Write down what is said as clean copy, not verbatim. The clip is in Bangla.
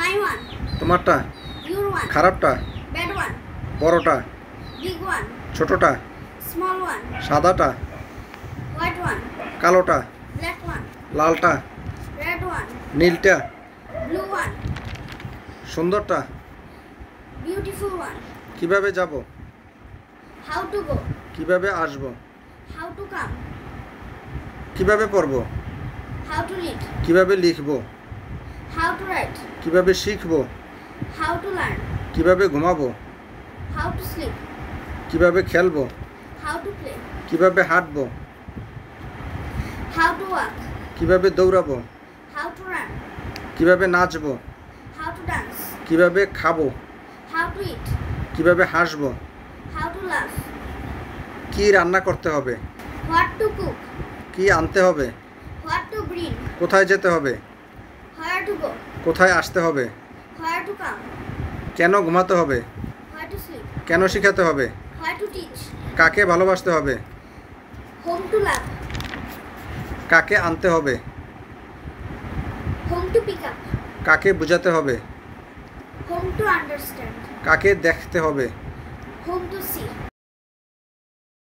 My one. তোমারটা, Your one. খারাপটা, Bad one. বড়টা, Big one. ছোটটা, Small one. সাদাটা, White one. কালোটা, Black one. লালটা, Red one. নীলটা, Blue one. সুন্দরটা। Beautiful one. কিভাবে যাব, How to go. কিভাবে আসব, How to come. কিভাবে পড়ব, How to read. কিভাবে লিখব, How to write. কিভাবে শিখব, How to learn. কিভাবে ঘুমাবো, How to sleep. কিভাবে খেলবো, How to play. কিভাবে হাঁটবো, How to walk. কিভাবে দৌড়াবো, How to run. কিভাবে নাচবো, How to dance. কিভাবে খাবো, How to eat. কিভাবে হাসবো, How to laugh. কি রান্না করতে হবে, What to cook. কি আনতে হবে, What to bring. কোথায় যেতে হবে, Where to go. কোথায় আসতে হবে, Where to come. কেন ঘুমাতে হবে, Where to sleep. কেন শিখাতে হবে, Where to teach. কাকে ভালোবাসতে হবে, Whom to love. কাকে আনতে হবে, Whom to pick up. কাকে বোঝাতে হবে, Whom to understand. কাকে দেখতে হবে। Whom to see.